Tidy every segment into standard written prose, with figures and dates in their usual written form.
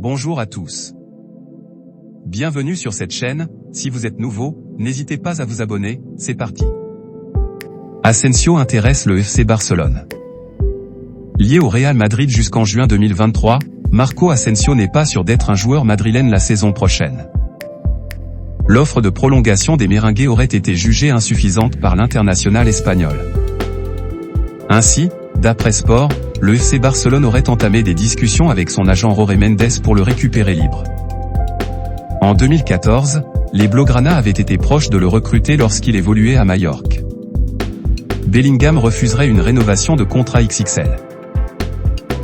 Bonjour à tous. Bienvenue sur cette chaîne. Si vous êtes nouveau, n'hésitez pas à vous abonner. C'est parti. Asensio intéresse le FC Barcelone. Lié au Real Madrid jusqu'en juin 2023, Marco Asensio n'est pas sûr d'être un joueur madrilène la saison prochaine. L'offre de prolongation des Merengues aurait été jugée insuffisante par l'international espagnol. Ainsi, d'après Sport, le FC Barcelone aurait entamé des discussions avec son agent Jorge Mendes pour le récupérer libre. En 2014, les Blaugrana avaient été proches de le recruter lorsqu'il évoluait à Majorque. Bellingham refuserait une rénovation de contrat XXL.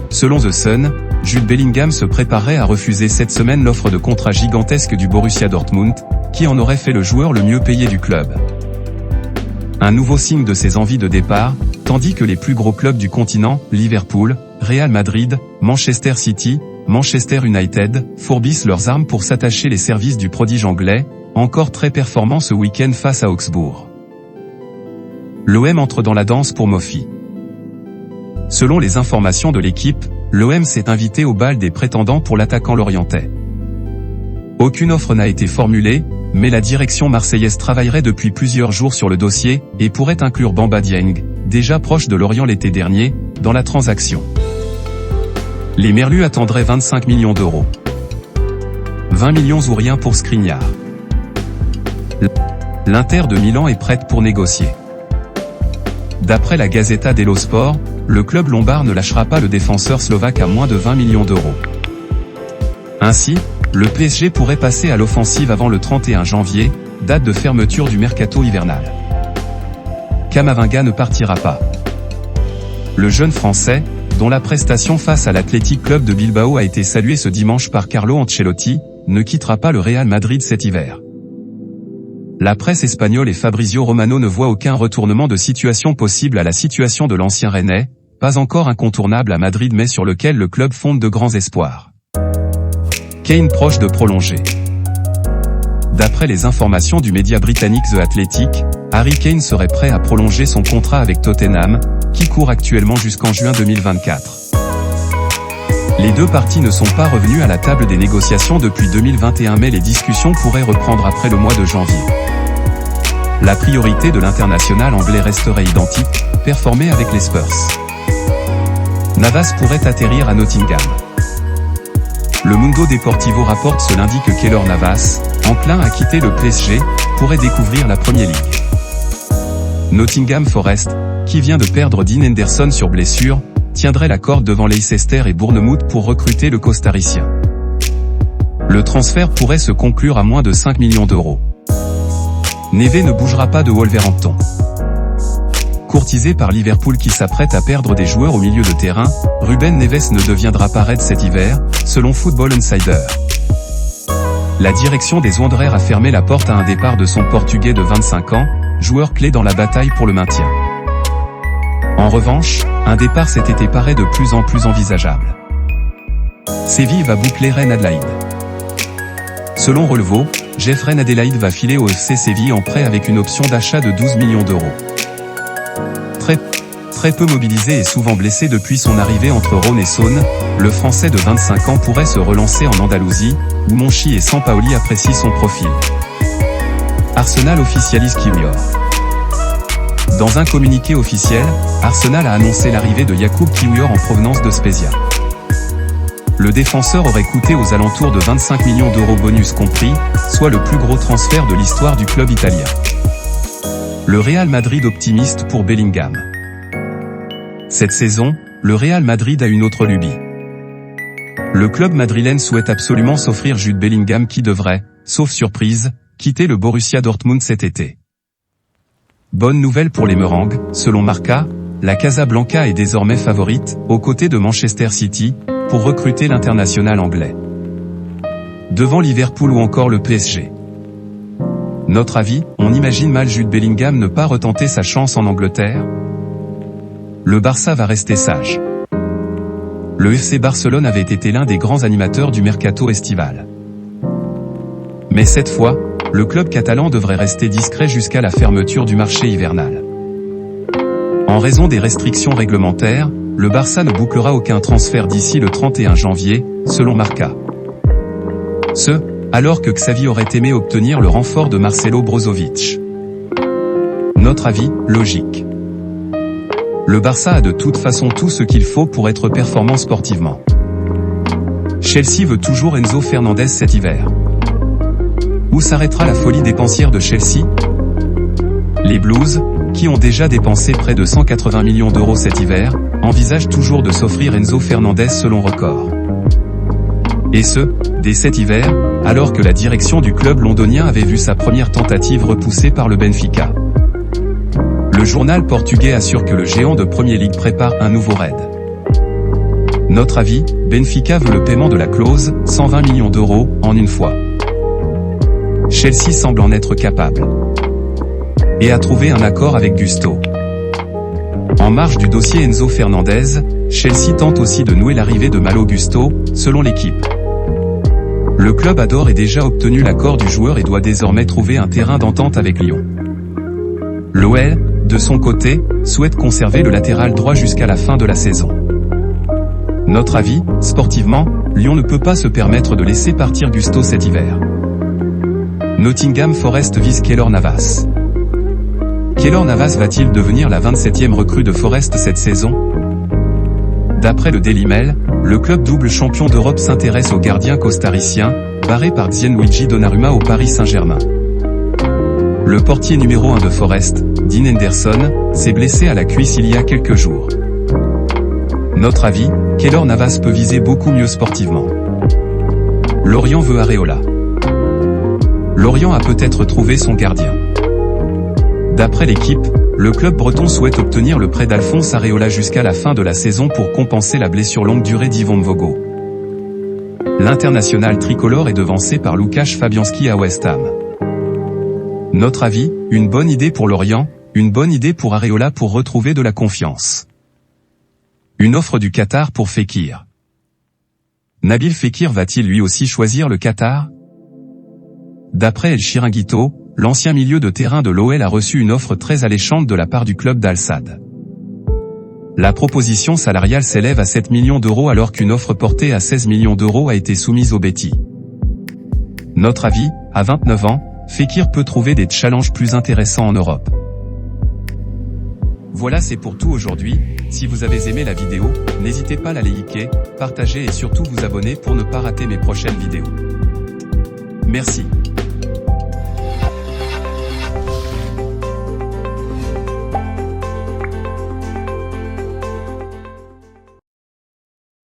Selon The Sun, Jude Bellingham se préparerait à refuser cette semaine l'offre de contrat gigantesque du Borussia Dortmund, qui en aurait fait le joueur le mieux payé du club. Un nouveau signe de ses envies de départ, tandis que les plus gros clubs du continent, Liverpool, Real Madrid, Manchester City, Manchester United, fourbissent leurs armes pour s'attacher les services du prodige anglais, encore très performant ce week-end face à Augsbourg. L'OM entre dans la danse pour Mofi. Selon les informations de l'équipe, l'OM s'est invité au bal des prétendants pour l'attaquant lorientais. Aucune offre n'a été formulée, mais la direction marseillaise travaillerait depuis plusieurs jours sur le dossier, et pourrait inclure Bamba Dieng, déjà proche de Lorient l'été dernier, dans la transaction. Les Merlus attendraient 25 millions d'euros. 20 millions ou rien pour Skriniar. L'Inter de Milan est prête pour négocier. D'après la Gazzetta dello Sport, le club lombard ne lâchera pas le défenseur slovaque à moins de 20 millions d'euros. Ainsi, le PSG pourrait passer à l'offensive avant le 31 janvier, date de fermeture du mercato hivernal. Camavinga ne partira pas. Le jeune Français, dont la prestation face à l'Athletic Club de Bilbao a été saluée ce dimanche par Carlo Ancelotti, ne quittera pas le Real Madrid cet hiver. La presse espagnole et Fabrizio Romano ne voient aucun retournement de situation possible à la situation de l'ancien Rennais, pas encore incontournable à Madrid mais sur lequel le club fonde de grands espoirs. Kane proche de prolonger. D'après les informations du média britannique The Athletic, Harry Kane serait prêt à prolonger son contrat avec Tottenham, qui court actuellement jusqu'en juin 2024. Les deux parties ne sont pas revenues à la table des négociations depuis 2021 mais les discussions pourraient reprendre après le mois de janvier. La priorité de l'international anglais resterait identique, performer avec les Spurs. Navas pourrait atterrir à Nottingham. Le Mundo Deportivo rapporte ce lundi que Keylor Navas, enclin à quitter le PSG, pourrait découvrir la Premier League. Nottingham Forest, qui vient de perdre Dean Henderson sur blessure, tiendrait la corde devant Leicester et Bournemouth pour recruter le costaricien. Le transfert pourrait se conclure à moins de 5 millions d'euros. Neve ne bougera pas de Wolverhampton. Courtisé par Liverpool qui s'apprête à perdre des joueurs au milieu de terrain, Ruben Neves ne deviendra pas Red cet hiver, selon Football Insider. La direction des Wanderers a fermé la porte à un départ de son Portugais de 25 ans, joueur clé dans la bataille pour le maintien. En revanche, un départ cet été paraît de plus en plus envisageable. Séville va boucler Reine Adélaïde. Selon Relevo, Jeff Reine Adélaïde va filer au FC Séville en prêt avec une option d'achat de 12 millions d'euros. Très peu mobilisé et souvent blessé depuis son arrivée entre Rhône et Saône, le Français de 25 ans pourrait se relancer en Andalousie, où Monchi et Sampaoli apprécient son profil. Arsenal officialise Kiwior. Dans un communiqué officiel, Arsenal a annoncé l'arrivée de Jakub Kiwior en provenance de Spezia. Le défenseur aurait coûté aux alentours de 25 millions d'euros bonus compris, soit le plus gros transfert de l'histoire du club italien. Le Real Madrid optimiste pour Bellingham. Cette saison, le Real Madrid a une autre lubie. Le club madrilène souhaite absolument s'offrir Jude Bellingham qui devrait, sauf surprise, quitter le Borussia Dortmund cet été. Bonne nouvelle pour les Merengues, selon Marca, la Casablanca est désormais favorite, aux côtés de Manchester City, pour recruter l'international anglais. Devant Liverpool ou encore le PSG. Notre avis, on imagine mal Jude Bellingham ne pas retenter sa chance en Angleterre. Le Barça va rester sage. Le FC Barcelone avait été l'un des grands animateurs du mercato estival. Mais cette fois, le club catalan devrait rester discret jusqu'à la fermeture du marché hivernal. En raison des restrictions réglementaires, le Barça ne bouclera aucun transfert d'ici le 31 janvier, selon Marca. Ce, alors que Xavi aurait aimé obtenir le renfort de Marcelo Brozovic. Notre avis, logique. Le Barça a de toute façon tout ce qu'il faut pour être performant sportivement. Chelsea veut toujours Enzo Fernandez cet hiver. Où s'arrêtera la folie dépensière de Chelsea? Les Blues, qui ont déjà dépensé près de 180 millions d'euros cet hiver, envisagent toujours de s'offrir Enzo Fernandez selon Record. Et ce, dès cet hiver, alors que la direction du club londonien avait vu sa première tentative repoussée par le Benfica. Le journal portugais assure que le géant de Premier League prépare un nouveau raid. Notre avis, Benfica veut le paiement de la clause, 120 millions d'euros, en une fois. Chelsea semble en être capable. Et a trouvé un accord avec Gusto. En marge du dossier Enzo Fernandez, Chelsea tente aussi de nouer l'arrivée de Malo Gusto, selon l'équipe. Le club a d'ores et déjà obtenu l'accord du joueur et doit désormais trouver un terrain d'entente avec Lyon. L'OL, de son côté, souhaite conserver le latéral droit jusqu'à la fin de la saison. Notre avis, sportivement, Lyon ne peut pas se permettre de laisser partir Gusto cet hiver. Nottingham Forest vise Keylor Navas. Keylor Navas va-t-il devenir la 27e recrue de Forest cette saison? D'après le Daily Mail, le club double champion d'Europe s'intéresse au gardien costaricien, barré par Gianluigi Donnarumma au Paris Saint-Germain. Le portier numéro 1 de Forest, Dean Henderson, s'est blessé à la cuisse il y a quelques jours. Notre avis, Keylor Navas peut viser beaucoup mieux sportivement. Lorient veut Areola. Lorient a peut-être trouvé son gardien. D'après l'équipe, le club breton souhaite obtenir le prêt d'Alphonse Areola jusqu'à la fin de la saison pour compenser la blessure longue durée d'Yvan Mvogo. L'international tricolore est devancé par Łukasz Fabianski à West Ham. Notre avis, une bonne idée pour Lorient, une bonne idée pour Areola pour retrouver de la confiance. Une offre du Qatar pour Fekir. Nabil Fekir va-t-il lui aussi choisir le Qatar? D'après El Chiringuito, l'ancien milieu de terrain de l'OL a reçu une offre très alléchante de la part du club d'Al Sadd. La proposition salariale s'élève à 7 millions d'euros alors qu'une offre portée à 16 millions d'euros a été soumise au Betis. Notre avis, à 29 ans, Fekir peut trouver des challenges plus intéressants en Europe. Voilà, c'est pour tout aujourd'hui. Si vous avez aimé la vidéo, n'hésitez pas à la liker, partager et surtout vous abonner pour ne pas rater mes prochaines vidéos. Merci.